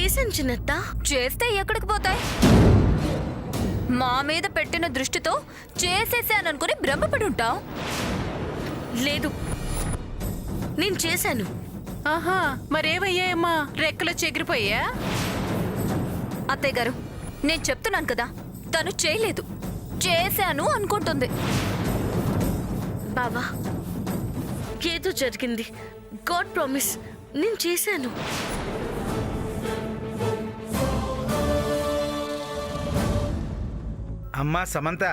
చేశాను చిన్నత్త. చేస్తే ఎక్కడికి పోతాయి? మా మీద పెట్టిన దృష్టితో చేసేసాననుకుని భ్రమపడి ఉంటావు. లేదు, నేను చేశాను. ఆహా, మరేమయ్యాయమ్మా? రెక్కలు చెగిరిపోయా? అత్తయ్య గారు, నేను చెప్తున్నాను కదా, తను చేయలేదు, చేశాను అనుకుంటుంది. బావా, ఏదో జరిగింది. గాడ్ ప్రామిస్, నేను చేశాను. అమ్మా సమంత,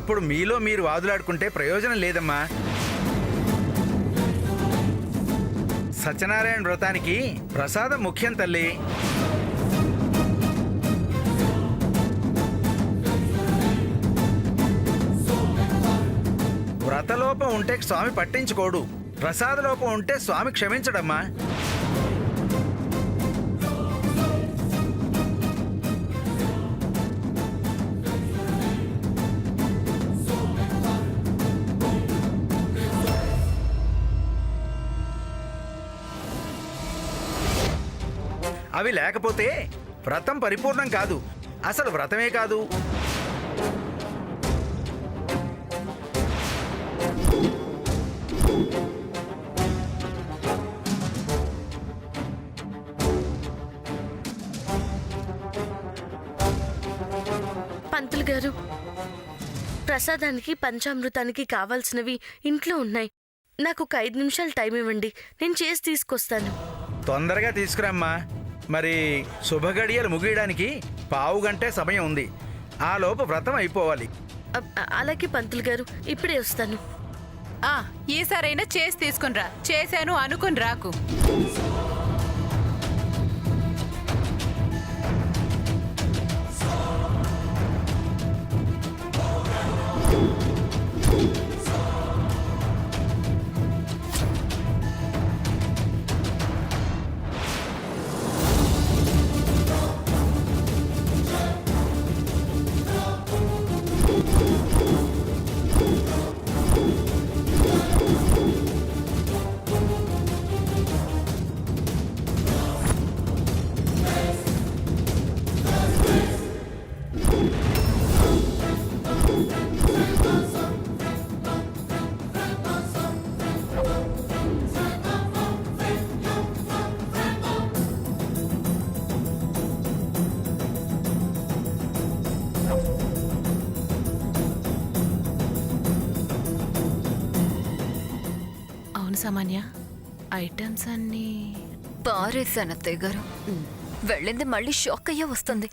ఇప్పుడు మీలో మీరు వాదులాడుకుంటే ప్రయోజనం లేదమ్మా. సత్యనారాయణ వ్రతానికి ప్రసాదం ముఖ్యం తల్లి. వ్రతలోపం ఉంటే స్వామి పట్టించుకోడు, ప్రసాద లోపం ఉంటే స్వామి క్షమించడమ్మా. అవి లేకపోతే వ్రతం పరిపూర్ణం కాదు, అసలు వ్రతమే కాదు. పంతులు గారు, ప్రసాదానికి పంచామృతానికి కావాల్సినవి ఇంట్లో ఉన్నాయి. నాకు ఒక 5 నిమిషాలు టైం ఇవ్వండి, నేను చేసి తీసుకొస్తాను. తొందరగా తీసుకురమ్మా. మరి శుభగడియలు ముగియడానికి పావు గంటే సమయం ఉంది. ఆ లోపు వ్రతం అయిపోవాలి. అలాగే పంతులు గారు, ఇప్పుడే వస్తాను. ఈసారైనా చేసి తీసుకునిరా, చేశాను అనుకుని రాకు. సామాన్య ఐటమ్స్ అన్నీ పారేశాను అత్తయ్య గారు. వెళ్ళింది మళ్ళీ షాక్ అయ్యే వస్తుంది.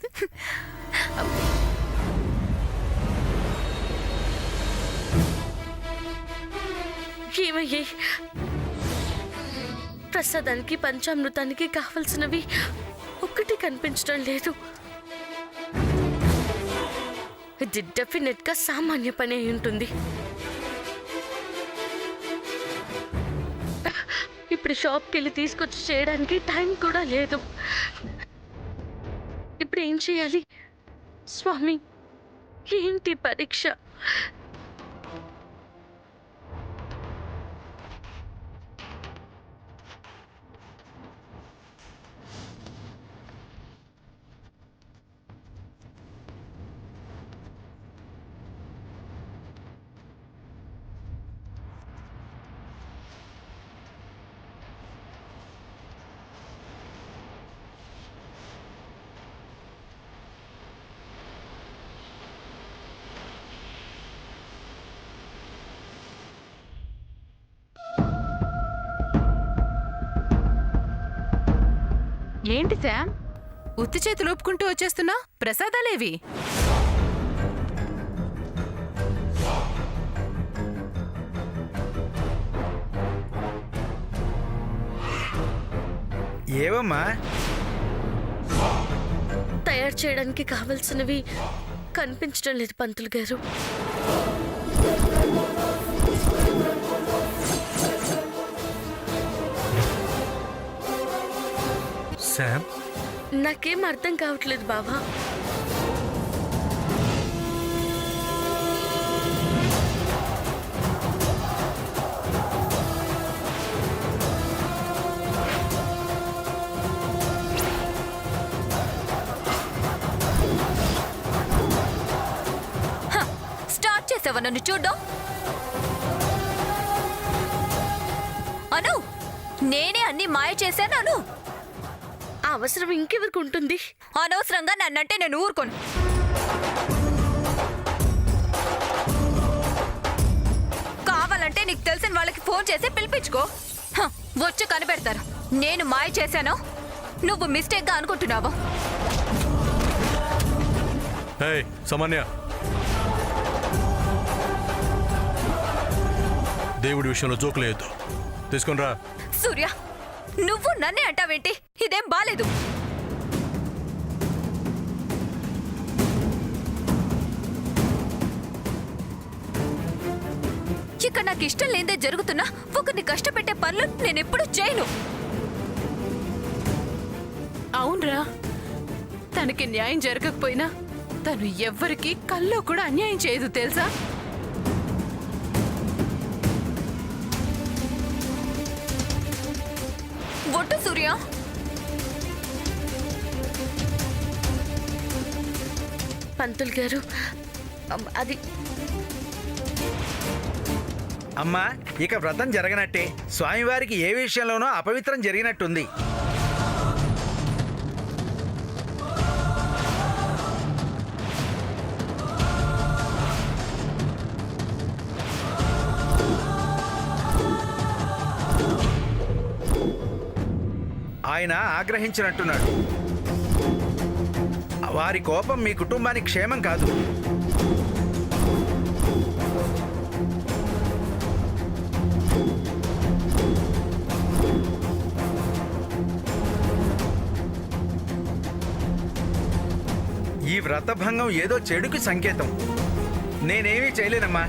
ఏమయ్యాయి? ప్రసాదానికి పంచామృతానికి కావలసినవి ఒక్కటి కనిపించడం లేదు. ఇది డెఫినెట్ గా సామాన్య పని అయి ఉంటుంది. ఇప్పుడు షాప్కి వెళ్ళి తీసుకొచ్చి చేయడానికి టైం కూడా లేదు. ఇప్పుడు ఏం చేయాలి? స్వామి, ఏంటి పరీక్ష? ఏంటి శామ్, ఉత్తి చేతులు ఊపుకుంటూ వచ్చేస్తున్నా? ప్రసాదాలేవి? ఏవమ్మా? తయారు చేయడానికి కావలసినవి కనిపించడం లేదు పంతులు గారు. శామ్, నాకేం అర్థం కావట్లేదు బాబా. చేసావా నన్ను చూడ్డం? అను, నేనే అన్ని మాయ చేశాను అను. ఆ అవసరం ఇంకెవరికి ఉంటుంది? అనవసరంగా నన్నంటే నేను ఊరుకోను. కావాలంటే నీకు తెలిసిన వాళ్ళకి ఫోన్ చేసి పిలిపించుకో. వచ్చి కనిపెడతారు నేను మాయ చేశాను, నువ్వు మిస్టేక్ గా అనుకుంటున్నావా? ఏయ్ సామాన్య, దేవుడి విషయంలో జోకులేయొద్దు. తీసుకునిరా. సూర్య, నువ్వు నన్నే అంటావేంటి? ఇదేం బాలేదు. ఇక నాకు ఇష్టం లేదే జరుగుతున్నా ఒకరిని కష్టపెట్టే పనులు నేనెప్పుడు చేయను. అవునరా, తనకి న్యాయం జరగకపోయినా తను ఎవ్వరికి కల్లో కూడా అన్యాయం చేయదు తెలుసా? ఒట్టు సూర్య. పంతులు గారు, అది అమ్మా, ఇక వ్రతం జరగనట్టే. స్వామివారికి ఏ విషయంలోనో అపవిత్రం జరిగినట్టుంది. ఆయన ఆగ్రహించినట్టున్నాడు. వారి కోపం మీ కుటుంబానికి క్షేమం కాదు. ఈ వ్రతభంగం ఏదో చెడుకి సంకేతం. నేనేమీ చేయలేనమ్మా.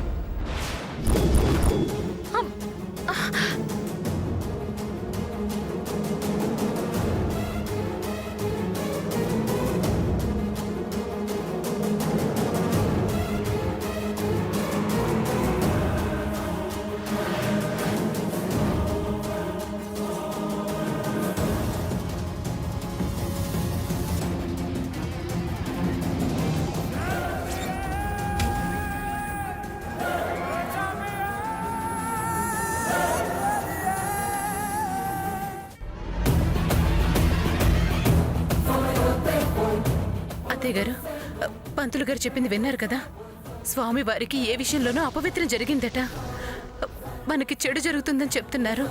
అత్తయ్య గారు, పంతులు గారు చెప్పింది విన్నారు కదా? స్వామి వారికి ఏ విషయంలోనూ అపవిత్రం జరిగిందట. మనకి చెడు జరుగుతుందని చెప్తున్నారు.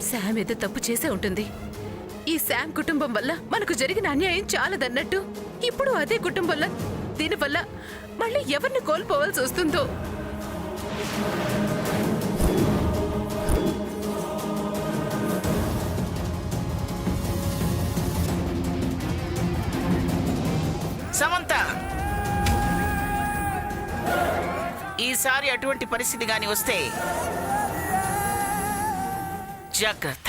శామ్ ఏదో తప్పు చేసే ఉంటుంది. ఈ శామ్ కుటుంబం వల్ల మనకు జరిగిన అన్యాయం చాలదన్నట్టు ఇప్పుడు అదే కుటుంబంలో దీనివల్ల మళ్ళీ ఎవరిని కోల్పోవాల్సి వస్తుందో. సమంత, ఈసారి అటువంటి పరిస్థితి గాని వస్తే జాగ్రత్త.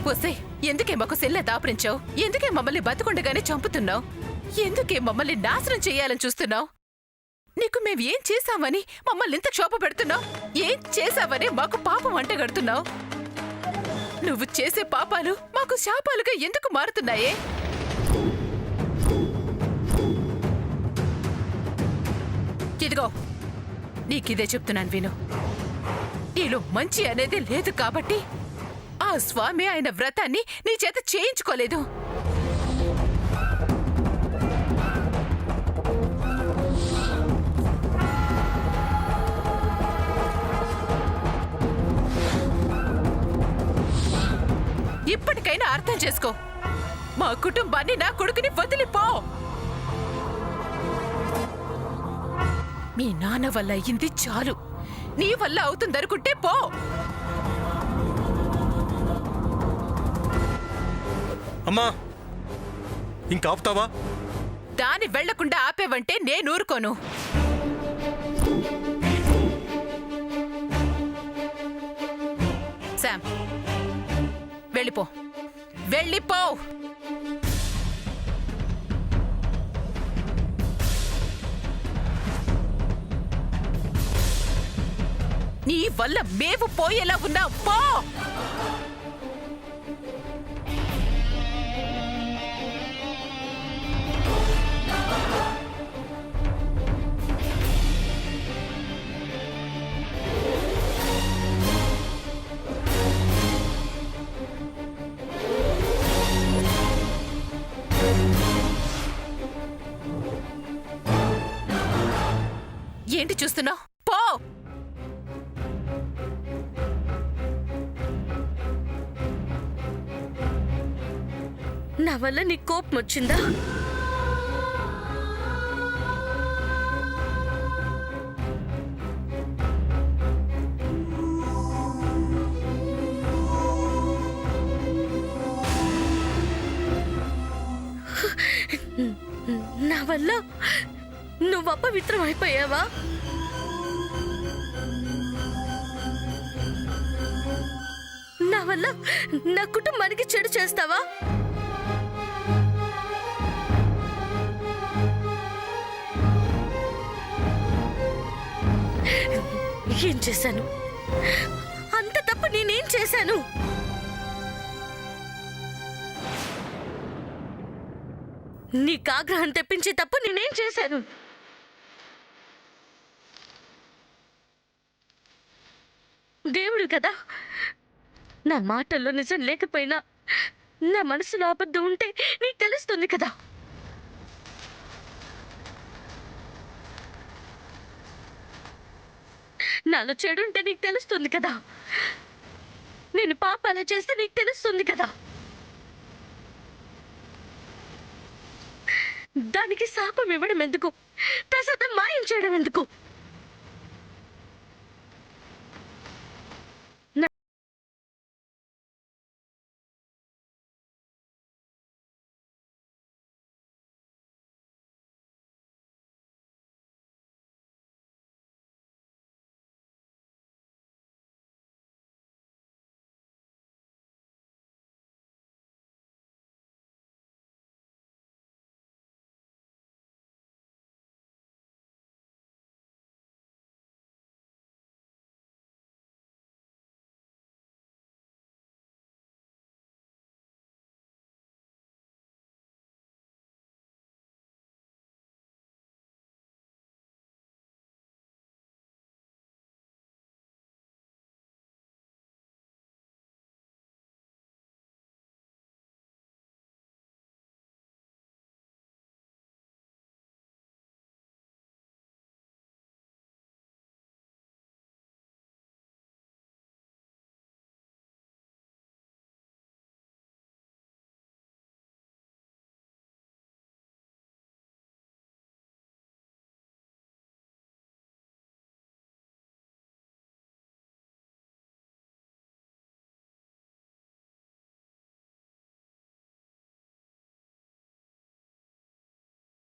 వస్తే ఎందుకే మాకు సెల్ల దాపరించావు? ఎందుకే మమ్మల్ని బతుకుండగానే చంపుతున్నావు? ఎందుకే మమ్మల్ని నాశనం చేయాలని చూస్తున్నావు? నీకు మేము ఏం చేశామని మమ్మల్ని ఇంత క్షోభ పెడుతున్నావు? ఏం చేశావని మాకు పాపం అంటగడుతున్నావు? నువ్వు చేసే పాపాలు మాకు శాపాలుగా ఎందుకు మారుతున్నాయే? ఇదిగో, నీకిదే చెప్తున్నాను విను. నీలో మంచి అనేది లేదు కాబట్టి ఆ స్వామి ఆయన వ్రతాన్ని నీ చేత చేయించుకోలేదు. ఇప్పటికైనా అర్థం చేసుకో. మా కుటుంబాన్ని, నా కొడుకుని వదిలిపో. మీ నాన్న వల్ల అయింది చాలు. నీ వల్ల అవుతుందనుకుంటే పో. అమ్మా ఇంకా ఆపుతావా? దాని వెళ్లకుండా ఆపేవంటే నేను ఊరుకోను. శామ్, వెళ్ళిపో, వెళ్ళిపో. నీ వల్ల మేము పోయేలా ఉన్నాం. పో. ఏంటి చూస్తున్నావు? పో. నా వల్ల నీకు కోపం వచ్చిందా? నా వల్ల నువ్వు అపవిత్రం అయిపోయావా? నా వల్ల నా కుటుంబానికి చెడు చేస్తావా? ఏం చేశాను? అంత తప్పు నేనేం చేశాను? నీకు ఆగ్రహం తెప్పించే తప్పు నేనేం చేశాను? దేవుడు కదా, నా మాటల్లో నిజం లేకపోయినా నా మనసులో అబద్ధం ఉంటే నీకు తెలుస్తుంది కదా. నాలో చెడు ఉంటే నీకు తెలుస్తుంది కదా. నేను పాపాలు చేస్తే నీకు తెలుస్తుంది కదా. దానికి శాపం ఇవ్వడం ఎందుకు? ప్రసాదం మాయం చేయడం ఎందుకు?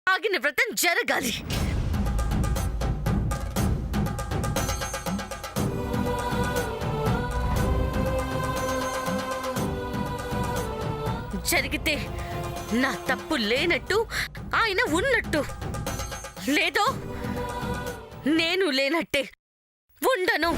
ఆగిన వ్రతం జరగాలి. జరిగితే నా తప్పు లేనట్టు ఆయన ఉన్నట్టు, లేదో నేను లేనట్టే ఉండను.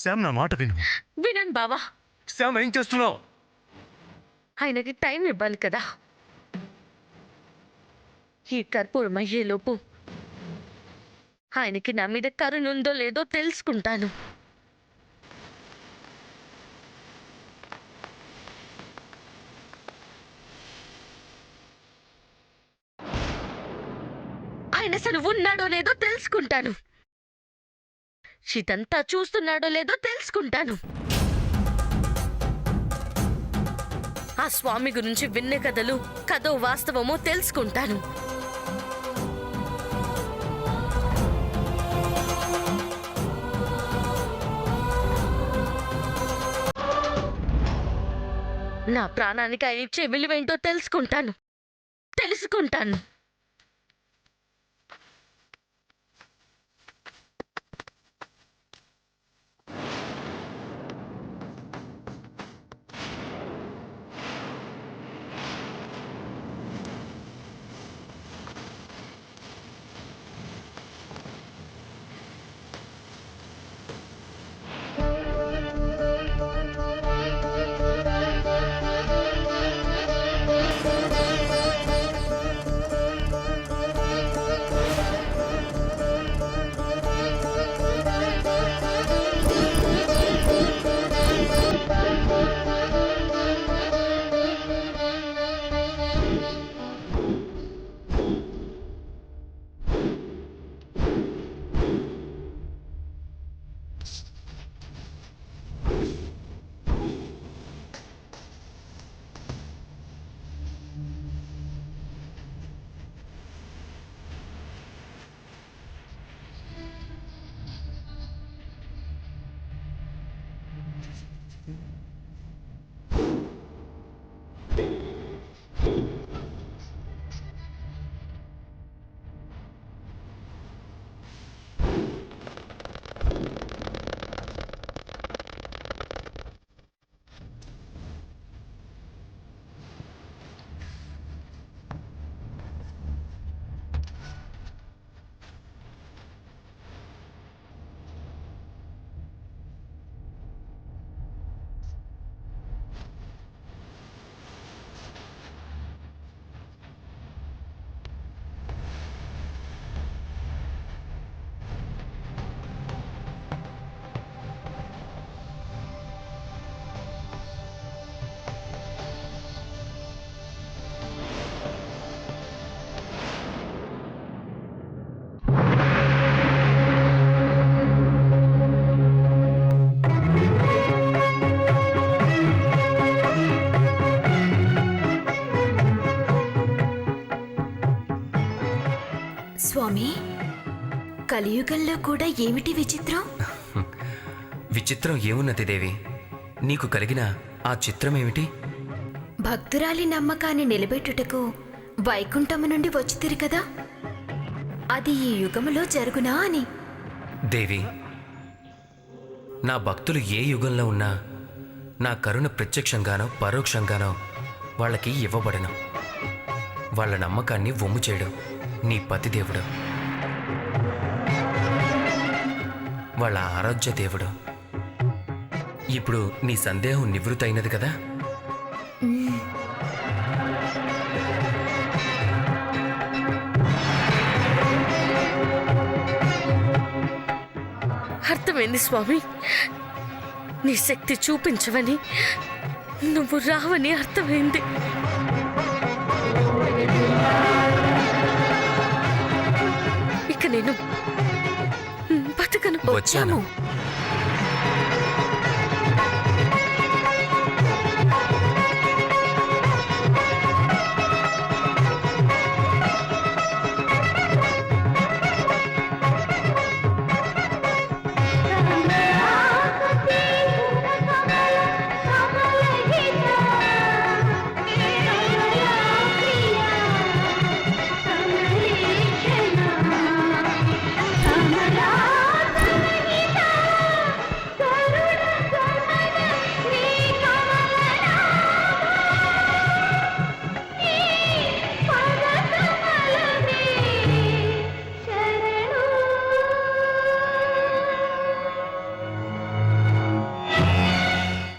శామ్ నా మాట విను. వినను బావా. శామ్ ఏం చేస్తున్నావు? ఆయనకి టైం ఇవ్వాలి కదా. ఈ కర్పూరం అయ్యేలోపు ఆయనకి నా మీద కరుణ ఉందో లేదో తెలుసుకుంటాను. ఆయన అసలు ఉన్నాడో లేదో తెలుసుకుంటాను. ఇదంతా చూస్తున్నాడో లేదో తెలుసుకుంటాను. ఆ స్వామి గురించి విన్న కథలు కథో వాస్తవమో తెలుసుకుంటాను. నా ప్రాణానికి ఆయన ఇచ్చే విలువేంటో తెలుసుకుంటాను. స్వామి, కలియుగంలో కూడా ఏమిటి విచిత్రం? విచిత్రం ఏమున్నది దేవి? నీకు కలిగిన ఆ చిత్రమేమిటి? భక్తురాలి నమ్మకాన్ని నిలబెట్టుటకు వైకుంఠము నుండి వచ్చితిరి కదా, అది ఈ యుగములో జరుగునా అని. దేవి, నా భక్తులు ఏ యుగంలో ఉన్నా నా కరుణ ప్రత్యక్షంగానో పరోక్షంగానో వాళ్ళకి ఇవ్వబడను. వాళ్ళ నమ్మకాన్ని వమ్ము చేయడం నీ పతిదేవుడు, వాళ్ళ ఆరాధ్య దేవుడు. ఇప్పుడు నీ సందేహం నివృత్తైనది కదా? అర్థమైంది స్వామి. నీ శక్తి చూపించవని, నువ్వు రావని అర్థమైంది. ఇక నేను బతకను. వచ్చాను.